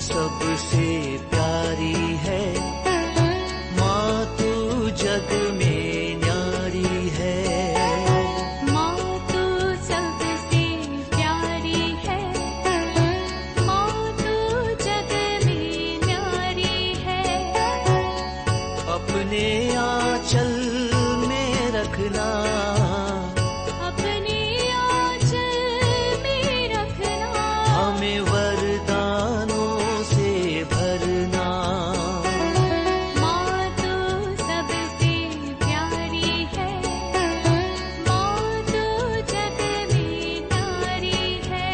सबसे प्यारी है, माँ तू जग में न्यारी है। माँ तू सबसे प्यारी है, माँ तू जग में न्यारी है। अपने आंचल में रखना, अपने आंचल में रखना, हमें वरदानों से भरना। माँ तू सबसे प्यारी है, माँ तू जग में न्यारी है।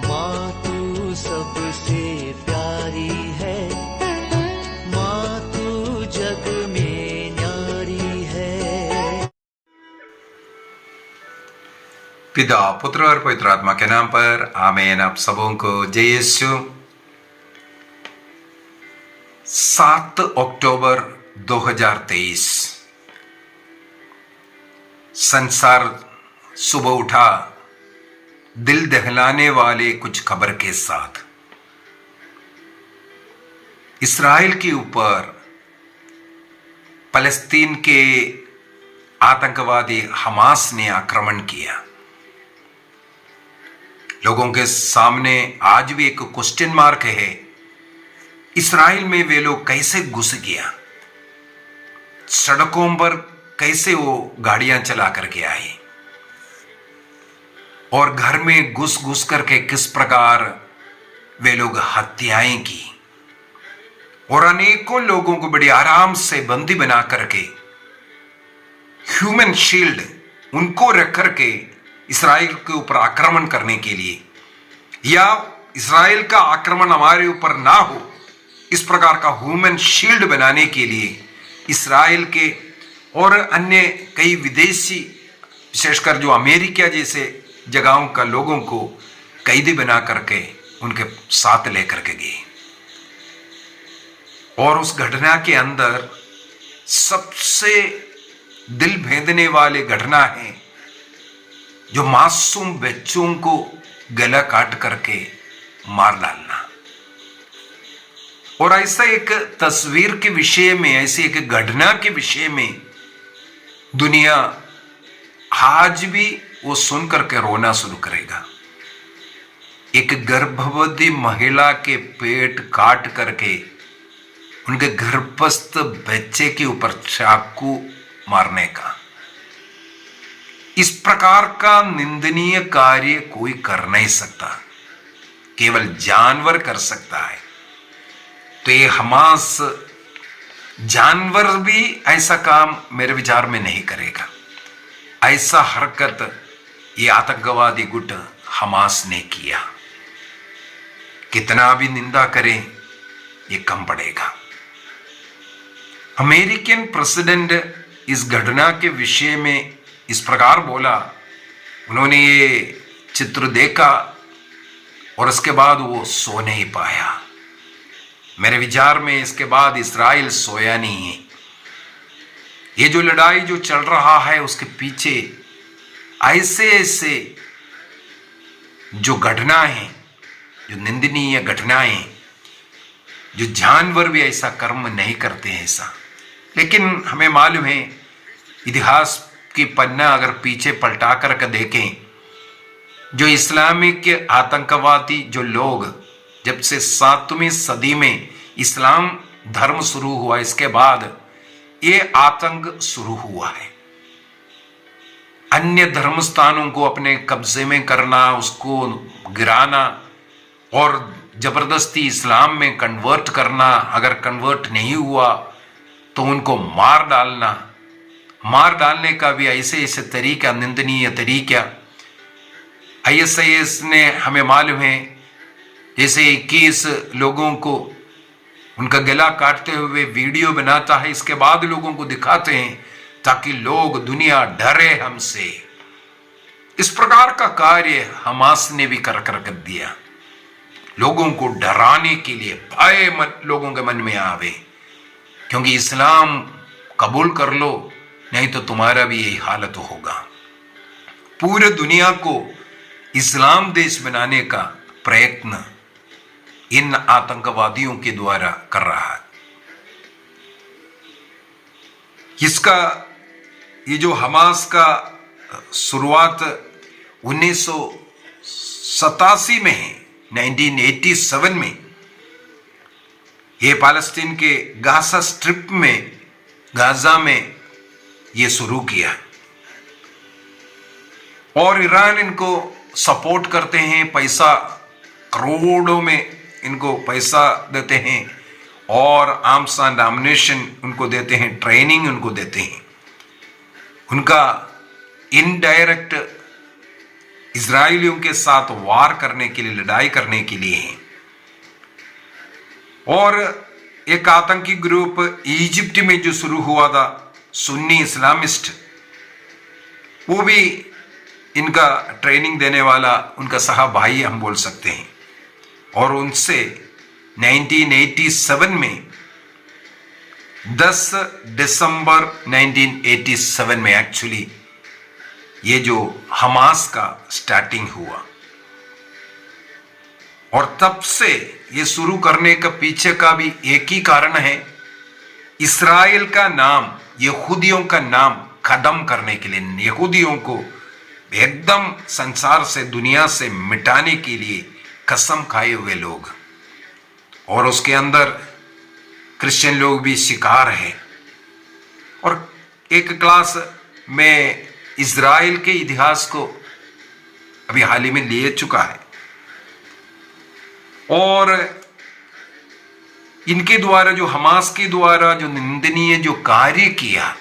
माँ तू सबसे प्यारी है, माँ तू जग में न्यारी है। पिता, पुत्र और पवित्र आत्मा के नाम पर आमीन। आप सबों को जय यीशु। 7 अक्टूबर 2023 संसार सुबह उठा दिल दहलाने वाले कुछ खबर के साथ। इस्राएल के ऊपर फलस्तीन के आतंकवादी हमास ने आक्रमण किया। लोगों के सामने आज भी एक क्वेश्चन मार्क है, इस्राएल में वे लोग कैसे घुस गया, सड़कों पर कैसे वो गाड़ियां चला करके आए और घर में घुस घुस करके किस प्रकार वे लोग हत्याएं की और अनेकों लोगों को बड़ी आराम से बंदी बना करके ह्यूमन शील्ड उनको रख करके इस्राएल के ऊपर आक्रमण करने के लिए, या इस्राएल का आक्रमण हमारे ऊपर ना हो इस प्रकार का ह्यूमन शील्ड बनाने के लिए इस्राएल के और अन्य कई विदेशी, विशेषकर जो अमेरिका जैसे जगहों का लोगों को कैदी बना करके उनके साथ लेकर के गए। और उस घटना के अंदर सबसे दिल भेदने वाली घटना है जो मासूम बच्चों को गला काट करके मार डालना। और ऐसा एक तस्वीर के विषय में, ऐसी एक घटना के विषय में दुनिया आज भी वो सुन करके रोना शुरू करेगा। एक गर्भवती महिला के पेट काट करके उनके गर्भस्थ बच्चे के ऊपर चाकू मारने का, इस प्रकार का निंदनीय कार्य कोई कर नहीं सकता, केवल जानवर कर सकता है। तो ये हमास जानवर भी ऐसा काम मेरे विचार में नहीं करेगा। ऐसा हरकत ये आतंकवादी गुट हमास ने किया। कितना भी निंदा करें ये कम पड़ेगा। अमेरिकन प्रेसिडेंट इस घटना के विषय में इस प्रकार बोला, उन्होंने ये चित्र देखा और उसके बाद वो सो नहीं पाया। मेरे विचार में इसके बाद इस्राएल सोया नहीं है। ये जो लड़ाई जो चल रहा है उसके पीछे ऐसे ऐसे जो घटनाएं हैं, जो निंदनीय घटनाएं, जो जानवर भी ऐसा कर्म नहीं करते हैं ऐसा। लेकिन हमें मालूम है, इतिहास की पन्ना अगर पीछे पलटा कर देखें, जो इस्लामिक आतंकवादी जो लोग, जब से 7वीं सदी में इस्लाम धर्म शुरू हुआ, इसके बाद ये आतंक शुरू हुआ है। अन्य धर्म स्थानों को अपने कब्जे में करना, उसको गिराना और जबरदस्ती इस्लाम में कन्वर्ट करना, अगर कन्वर्ट नहीं हुआ तो उनको मार डालना। मार डालने का भी ऐसे ऐसे तरीका, निंदनीय तरीका। ISIS ने हमें मालूम है, जैसे 21 लोगों को उनका गला काटते हुए वीडियो बनाता है, इसके बाद लोगों को दिखाते हैं ताकि लोग, दुनिया डरे हमसे। इस प्रकार का कार्य हमास ने भी कर दिया, लोगों को डराने के लिए, भय लोगों के मन में आवे, क्योंकि इस्लाम कबूल कर लो नहीं तो तुम्हारा भी यही हालत होगा। पूरे दुनिया को इस्लाम देश बनाने का प्रयत्न इन आतंकवादियों के द्वारा कर रहा है। इसका ये जो हमास का शुरुआत 1987 में है, 1987 में ये पालस्तीन के गाजा स्ट्रिप में, गाजा में ये शुरू किया और ईरान इनको सपोर्ट करते हैं, पैसा करोड़ों में इनको पैसा देते हैं और आर्म्स एंड एम्युनिशन उनको देते हैं, ट्रेनिंग उनको देते हैं। उनका इनडायरेक्ट इजरायलियों के साथ वार करने के लिए, लड़ाई करने के लिए है। और एक आतंकी ग्रुप इजिप्ट में जो शुरू हुआ था, सुन्नी इस्लामिस्ट, वो भी इनका ट्रेनिंग देने वाला उनका साहब भाई हम बोल सकते हैं। और उनसे 1987 में 10 दिसंबर 1987 में एक्चुअली ये जो हमास का स्टार्टिंग हुआ और तब से ये शुरू करने का पीछे का भी एक ही कारण है, इस्राएल का नाम, यहूदियों का नाम खत्म करने के लिए, यहूदियों को एकदम संसार से, दुनिया से मिटाने के लिए कसम खाए हुए लोग, और उसके अंदर क्रिश्चियन लोग भी शिकार है। और एक क्लास में इजराइल के इतिहास को अभी हाल ही में ले चुका है और इनके द्वारा जो हमास के द्वारा जो निंदनीय जो कार्य किया,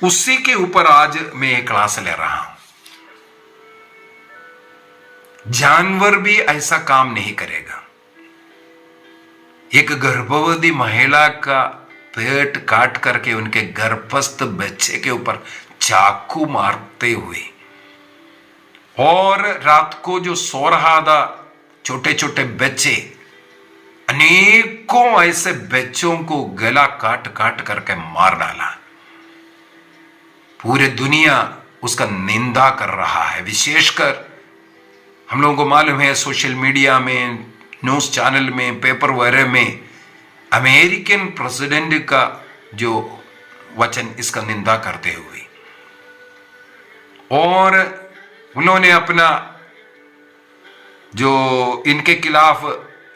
उसी के ऊपर आज मैं एक क्लास ले रहा हूं। जानवर भी ऐसा काम नहीं करेगा। एक गर्भवती महिला का पेट काट करके उनके गर्भस्थ बच्चे के ऊपर चाकू मारते हुए, और रात को जो सो रहा था छोटे छोटे बच्चे, अनेकों ऐसे बच्चों को गला काट काट करके मार डाला। पूरे दुनिया उसका निंदा कर रहा है। विशेषकर हम लोगों को मालूम है सोशल मीडिया में, न्यूज चैनल में, पेपर वगैरह में अमेरिकन प्रेसिडेंट का जो वचन इसका निंदा करते हुए, और उन्होंने अपना जो इनके खिलाफ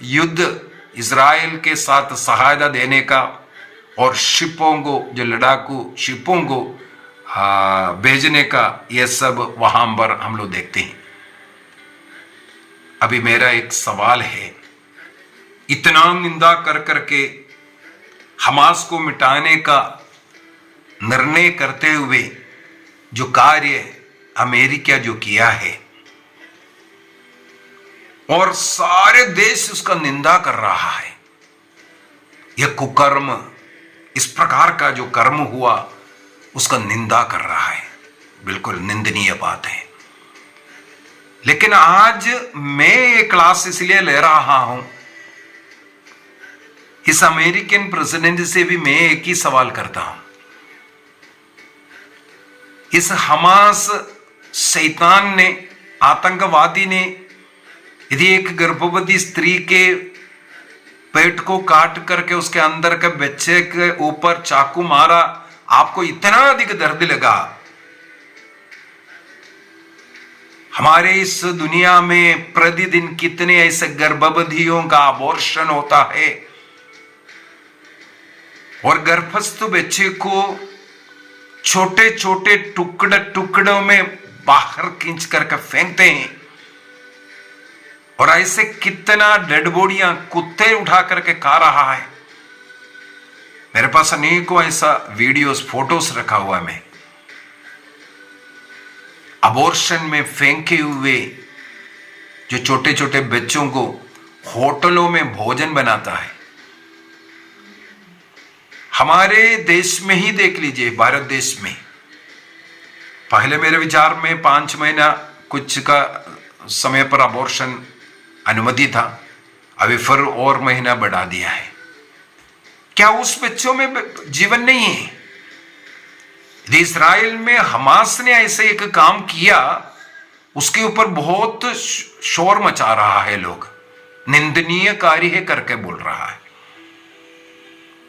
युद्ध इजराइल के साथ सहायता देने का और शिपों को, जो लड़ाकू शिपों को भेजने का, यह सब वहां पर हम लोग देखते हैं। अभी मेरा एक सवाल है, इतना निंदा कर करके हमास को मिटाने का निर्णय करते हुए जो कार्य अमेरिका जो किया है और सारे देश उसका निंदा कर रहा है, यह कुकर्म, इस प्रकार का जो कर्म हुआ उसका निंदा कर रहा है, बिल्कुल निंदनीय बात है। लेकिन आज मैं ये क्लास इसलिए ले रहा हूं, इस अमेरिकन प्रेसिडेंट से भी मैं एक ही सवाल करता हूं। इस हमास शैतान ने, आतंकवादी ने, यदि एक गर्भवती स्त्री के पेट को काट करके उसके अंदर के बच्चे के ऊपर चाकू मारा, आपको इतना अधिक दर्द लगा। हमारे इस दुनिया में प्रतिदिन कितने ऐसे गर्भवतियों का अबॉर्शन होता है और गर्भस्थ बच्चे को छोटे छोटे टुकड़ों में बाहर खींच करके फेंकते हैं, और ऐसे कितना डेड बॉडियां कुत्ते उठा करके खा रहा है। मेरे पास अनेकों ऐसा वीडियोस, फोटोस रखा हुआ है। मैं अबॉर्शन में फेंके हुए जो छोटे छोटे बच्चों को होटलों में भोजन बनाता है। हमारे देश में ही देख लीजिए, भारत देश में पहले मेरे विचार में 5 महीना कुछ का समय पर अबॉर्शन अनुमति था, अभी फिर और महीना बढ़ा दिया है। क्या उस बच्चों में जीवन नहीं है? यदि इस्राएल में हमास ने ऐसे एक काम किया, उसके ऊपर बहुत शोर मचा रहा है, लोग निंदनीय कार्य है करके बोल रहा है।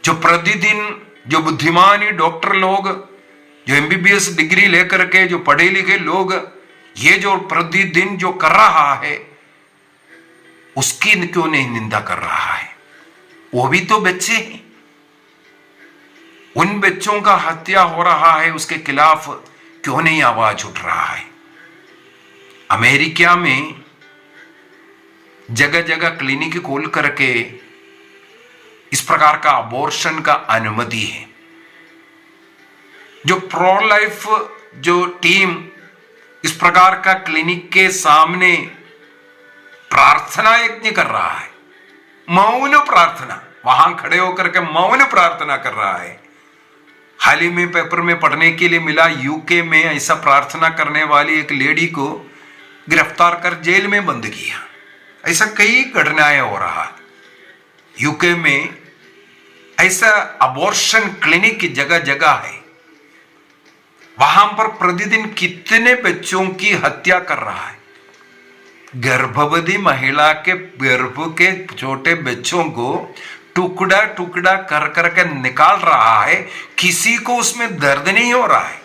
जो प्रतिदिन जो बुद्धिमान डॉक्टर लोग, जो एमबीबीएस डिग्री लेकर के जो पढ़े लिखे लोग, ये जो प्रतिदिन जो कर रहा है उसकी क्यों नहीं निंदा कर रहा है? वो भी तो बच्चे हैं। उन बच्चों का हत्या हो रहा है, उसके खिलाफ क्यों नहीं आवाज उठ रहा है? अमेरिका में जगह जगह क्लिनिक खोल करके इस प्रकार का अबॉर्शन का अनुमति है। जो प्रो लाइफ जो टीम इस प्रकार का क्लिनिक के सामने प्रार्थना यज्ञ कर रहा है, मौन प्रार्थना, वहां खड़े होकर के मौन प्रार्थना कर रहा है। हाल ही में पेपर में पढ़ने के लिए मिला, यूके में ऐसा प्रार्थना करने वाली एक लेडी को गिरफ्तार कर जेल में बंद किया। ऐसा कई घटनाएं हो रहा है यूके में। ऐसा अबॉर्शन क्लिनिक की जगह जगह है, वहां पर प्रतिदिन कितने बच्चों की हत्या कर रहा है। गर्भवती महिला के गर्भ के छोटे बच्चों को टुकड़ा टुकड़ा कर करके निकाल रहा है, किसी को उसमें दर्द नहीं हो रहा है।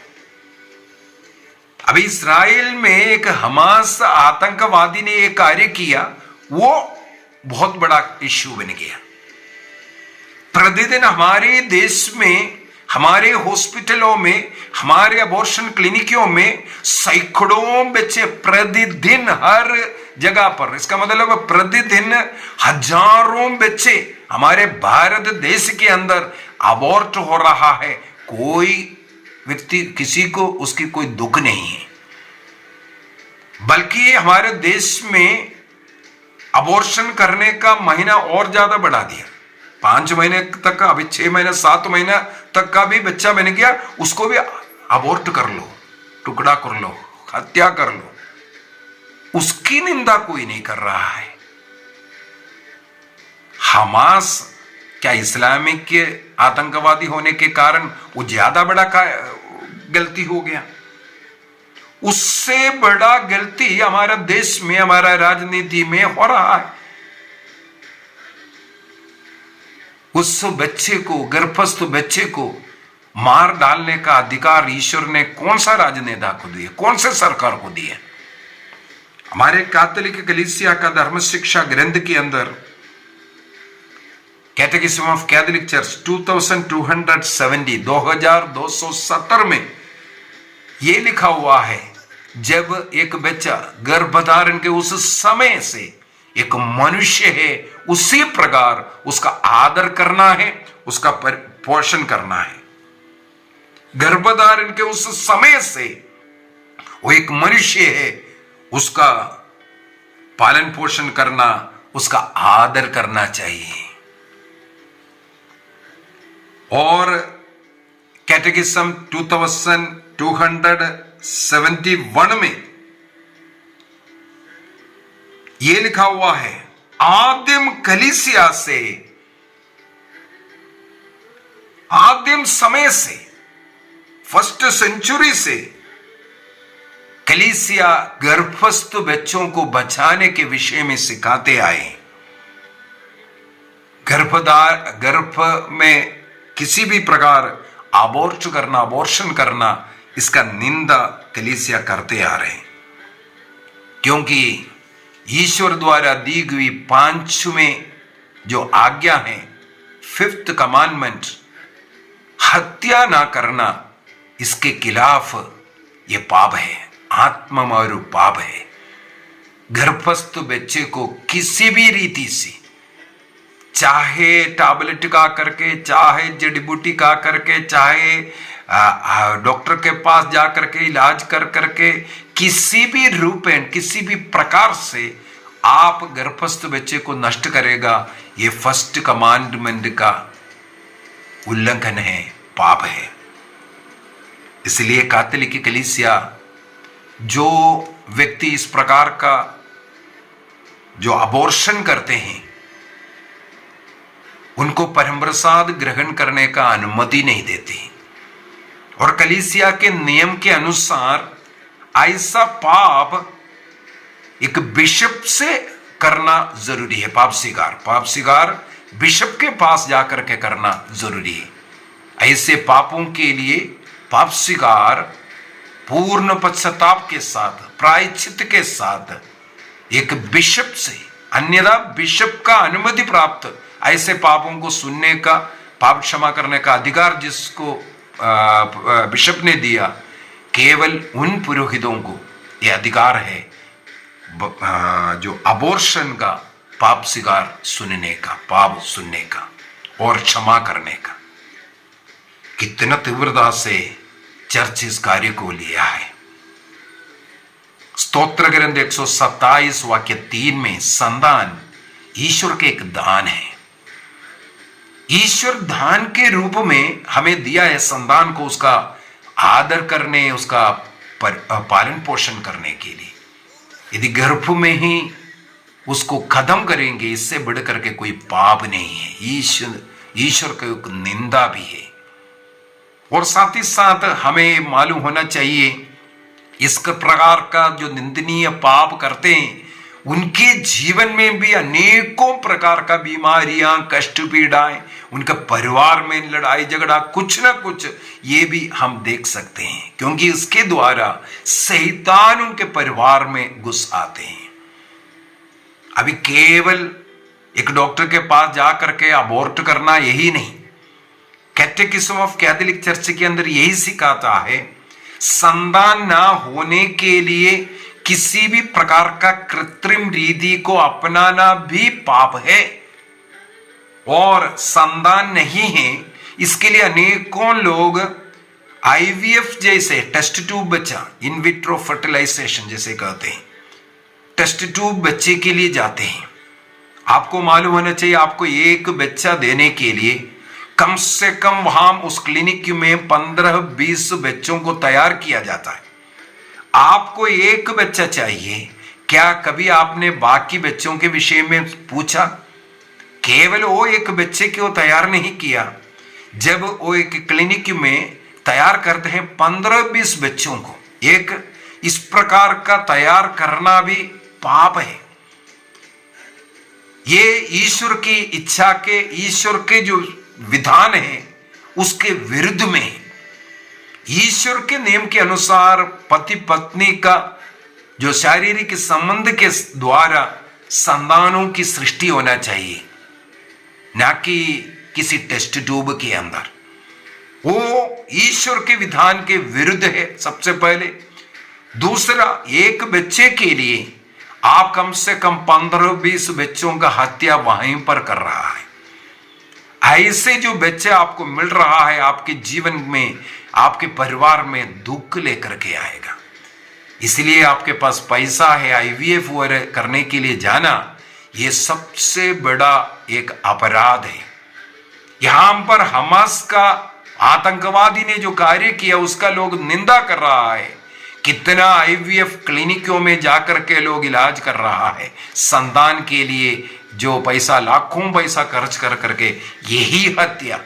अभी इस्राएल में एक हमास आतंकवादी ने एक कार्य किया, वो बहुत बड़ा इश्यू बन गया। प्रतिदिन हमारे देश में, हमारे हॉस्पिटलों में, हमारे अबॉर्शन क्लिनिकों में सैकड़ों बच्चे प्रतिदिन हर जगह पर, इसका मतलब प्रतिदिन हजारों बच्चे हमारे भारत देश के अंदर अबॉर्ट हो रहा है। कोई व्यक्ति, किसी को उसकी कोई दुख नहीं है, बल्कि हमारे देश में अबॉर्शन करने का महीना और ज्यादा बढ़ा दिया। 5 महीने तक का, अभी 6 महीने 7 महीना तक का भी बच्चा बन गया, उसको भी अबॉर्ट कर लो, टुकड़ा कर लो, हत्या कर लो। उसकी निंदा कोई नहीं कर रहा है। हमास क्या इस्लामिक के आतंकवादी होने के कारण वो ज्यादा बड़ा गलती हो गया? उससे बड़ा गलती हमारा देश में, हमारा राजनीति में हो रहा है। उस बच्चे को, गर्भस्थ बच्चे को मार डालने का अधिकार ईश्वर ने कौन सा राजनेता को दिया, कौन से सरकार को दिया? हमारे कैथोलिक कलीसिया का धर्म शिक्षा ग्रंथ के अंदर कैटेकिज्म ऑफ कैथोलिक चर्च 2270 में यह लिखा हुआ है, जब एक बच्चा गर्भधारण के उस समय से एक मनुष्य है, उसी प्रकार उसका आदर करना है, उसका पोषण करना है। गर्भधारण के उस समय से वो एक मनुष्य है, उसका पालन पोषण करना, उसका आदर करना चाहिए। और कैटेकिज्म 2271 में यह लिखा हुआ है, आदिम कलीसिया से, आदिम समय से, फर्स्ट सेंचुरी से कलीसिया गर्भस्थ बच्चों को बचाने के विषय में सिखाते आए। गर्भ में किसी भी प्रकार अबॉर्शन करना, इसका निंदा कलीसिया करते आ रहे हैं, क्योंकि ईश्वर द्वारा दी गई 5वें जो आज्ञा है, 5th कमांडमेंट, हत्या ना करना, इसके खिलाफ ये पाप है, आत्ममारू पाप है। गर्भस्थ बच्चे को किसी भी रीति से, चाहे टैबलेट का करके, चाहे जड़ी बूटी का करके, चाहे डॉक्टर के पास जा करके इलाज कर करके, किसी भी रूप में, किसी भी प्रकार से आप गर्भस्थ बच्चे को नष्ट करेगा, ये 1st कमांडमेंट का उल्लंघन है, पाप है। इसलिए कैथोलिक कलीसिया, जो व्यक्ति इस प्रकार का जो अबॉर्शन करते हैं, उनको परम प्रसाद ग्रहण करने का अनुमति नहीं देती। और कलीसिया के नियम के अनुसार ऐसा पाप एक बिशप से करना जरूरी है। पाप स्वीकार बिशप के पास जाकर के करना जरूरी है। ऐसे पापों के लिए पाप स्वीकार पूर्ण पश्चाताप के साथ, प्रायश्चित के साथ एक बिशप से, अन्यथा बिशप का अनुमति प्राप्त ऐसे पापों को सुनने का, पाप क्षमा करने का अधिकार जिसको बिशप ने दिया, केवल उन पुरोहितों को यह अधिकार है जो अबॉर्शन का पाप स्वीकार सुनने का, पाप सुनने का और क्षमा करने का। कितना तीव्रता से चर्च इस कार्य को लिया है। स्तोत्र ग्रंथ 127 वाक्य 3 में संतान ईश्वर के एक दान है। ईश्वर दान के रूप में हमें दिया है संतान को, उसका आदर करने, उसका पालन पोषण करने के लिए। यदि गर्भ में ही उसको खत्म करेंगे, इससे बढ़कर के कोई पाप नहीं है। ईश्वर की एक निंदा भी है। और साथ ही साथ हमें मालूम होना चाहिए, इस प्रकार का जो निंदनीय पाप करते हैं उनके जीवन में भी अनेकों प्रकार का बीमारियां, कष्ट, पीड़ाएं, उनके परिवार में लड़ाई झगड़ा, कुछ ना कुछ ये भी हम देख सकते हैं, क्योंकि इसके द्वारा शैतान उनके परिवार में घुस आते हैं। अभी केवल एक डॉक्टर के पास जाकर के अबॉर्ट करना यही नहीं, कैटेकिज्म ऑफ कैथोलिक चर्च के अंदर यही सिखाता है, संतान ना होने के लिए किसी भी प्रकार का कृत्रिम रीति को अपनाना भी पाप है। और संतान नहीं है, इसके लिए अनेकों लोग आईवीएफ जैसे टेस्ट ट्यूब बच्चा, इन विट्रो फर्टिलाइजेशन जैसे कहते हैं, टेस्ट ट्यूब बच्चे के लिए जाते हैं। आपको मालूम होना चाहिए, आपको एक बच्चा देने के लिए कम से कम वहां उस क्लिनिक में 15-20 बच्चों को तैयार किया जाता है। आपको एक बच्चा चाहिए, क्या कभी आपने बाकी बच्चों के विषय में पूछा? केवल वो एक बच्चे को तैयार नहीं किया, जब वो एक क्लिनिक में तैयार करते हैं 15-20 बच्चों को, एक इस प्रकार का तैयार करना भी पाप है। ये ईश्वर की इच्छा के, ईश्वर के जो विधान है उसके विरुद्ध में। ईश्वर के नियम के अनुसार पति पत्नी का जो शारीरिक संबंध के द्वारा संतानों की सृष्टि होना चाहिए, ना कि किसी टेस्ट ट्यूब के अंदर। वो ईश्वर के विधान के विरुद्ध है सबसे पहले। दूसरा, एक बच्चे के लिए आप कम से कम 15-20 बच्चों का हत्या वहीं पर कर रहा है। ऐसे जो बच्चे आपको मिल रहा है, आपके जीवन में, आपके परिवार में दुख लेकर के आएगा। इसलिए आपके पास पैसा है आईवीएफ करने के लिए जाना, यह सबसे बड़ा एक अपराध है। यहां पर हमास का आतंकवादी ने जो कार्य किया उसका लोग निंदा कर रहा है। कितना आईवीएफ क्लिनिकों में जाकर के लोग इलाज कर रहा है संतान के लिए, जो पैसा, लाखों पैसा खर्च कर करके। यही हत्या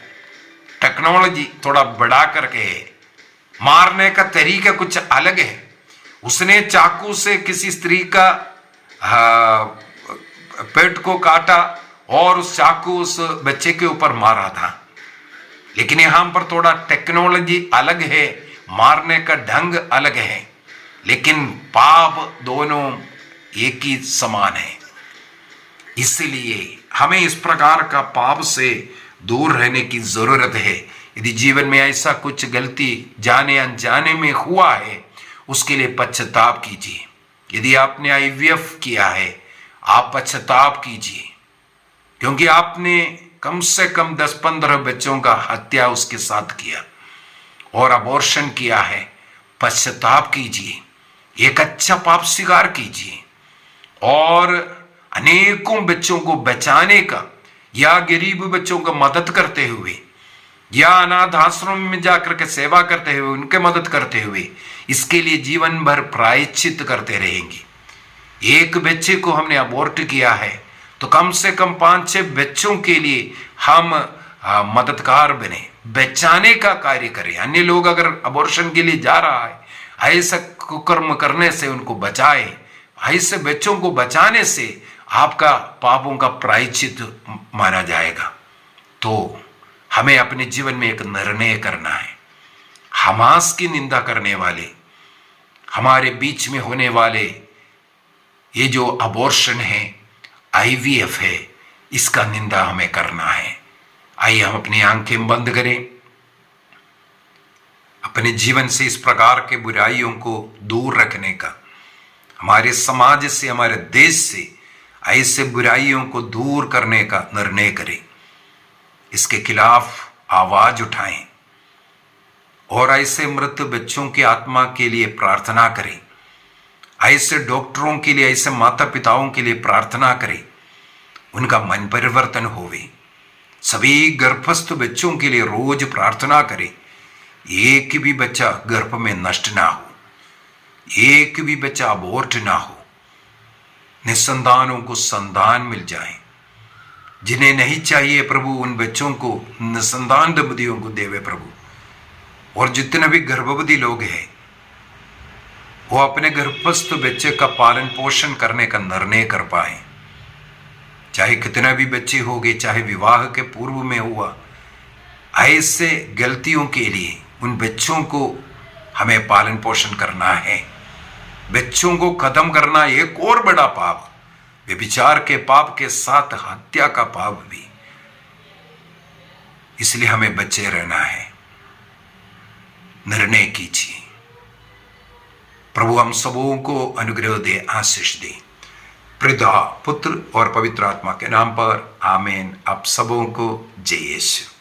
टेक्नोलॉजी थोड़ा बढ़ा करके है, मारने का तरीका कुछ अलग है। उसने चाकू से किसी स्त्री का पेट को काटा और उस चाकू उस बच्चे के ऊपर मारा था। लेकिन यहां पर थोड़ा टेक्नोलॉजी अलग है, मारने का ढंग अलग है, लेकिन पाप दोनों एक ही समान है। इसलिए हमें इस प्रकार का पाप से दूर रहने की जरूरत है। यदि जीवन में ऐसा कुछ गलती जाने अनजाने में हुआ है, उसके लिए पश्चाताप कीजिए। यदि आपने आईवीएफ किया है, आप पश्चाताप कीजिए, क्योंकि आपने कम से कम 10-15 बच्चों का हत्या उसके साथ किया और अबॉर्शन किया है। पश्चाताप कीजिए, एक अच्छा पाप स्वीकार कीजिए और अनेकों बच्चों को बचाने का, या गरीब बच्चों को मदद करते हुए, या अनाथ आश्रम में जाकर के सेवा करते हुए, उनके मदद करते हुए, इसके लिए जीवन भर प्रायश्चित करते रहेंगे। एक बच्चे को हमने अबॉर्ट किया है तो कम से कम 5-6 बच्चों के लिए हम मददगार बने, बचाने का कार्य करें। अन्य लोग अगर अबॉर्शन के लिए जा रहा है, ऐसा कुकर्म करने से उनको बचाए, ऐसे बच्चों को बचाने से आपका पापों का प्रायश्चित माना जाएगा। तो हमें अपने जीवन में एक निर्णय करना है। हमास की निंदा करने वाले, हमारे बीच में होने वाले ये जो अबॉर्शन है, IVF है, इसका निंदा हमें करना है। आइए हम अपनी आंखें बंद करें, अपने जीवन से इस प्रकार के बुराइयों को दूर रखने का, हमारे समाज से, हमारे देश से ऐसे बुराइयों को दूर करने का निर्णय करें। इसके खिलाफ आवाज उठाएं और ऐसे मृत बच्चों की आत्मा के लिए प्रार्थना करें। ऐसे डॉक्टरों के लिए, ऐसे माता पिताओं के लिए प्रार्थना करें, उनका मन परिवर्तन होवे। सभी गर्भस्थ बच्चों के लिए रोज प्रार्थना करें, एक भी बच्चा गर्भ में नष्ट ना हो, एक भी बच्चा अबॉर्ट ना हो, निसंतानों को संतान मिल जाए। जिन्हें नहीं चाहिए प्रभु, उन बच्चों को, निसंतान दंपतियों को देवे प्रभु। और जितने भी गर्भवती लोग हैं वो अपने गर्भस्थ बच्चे का पालन पोषण करने का निर्णय कर पाए। चाहे कितना भी बच्चे हो गए, चाहे विवाह के पूर्व में हुआ, ऐसे गलतियों के लिए उन बच्चों को हमें पालन पोषण करना है। बच्चों को खत्म करना एक और बड़ा पाप, व्यभिचार के पाप के साथ हत्या का पाप भी। इसलिए हमें बचे रहना है। निर्णय कीजिए। प्रभु हम सबों को अनुग्रह दे, आशीष दे। पिता, पुत्र और पवित्र आत्मा के नाम पर आमीन। आप सबों को जय यीशु।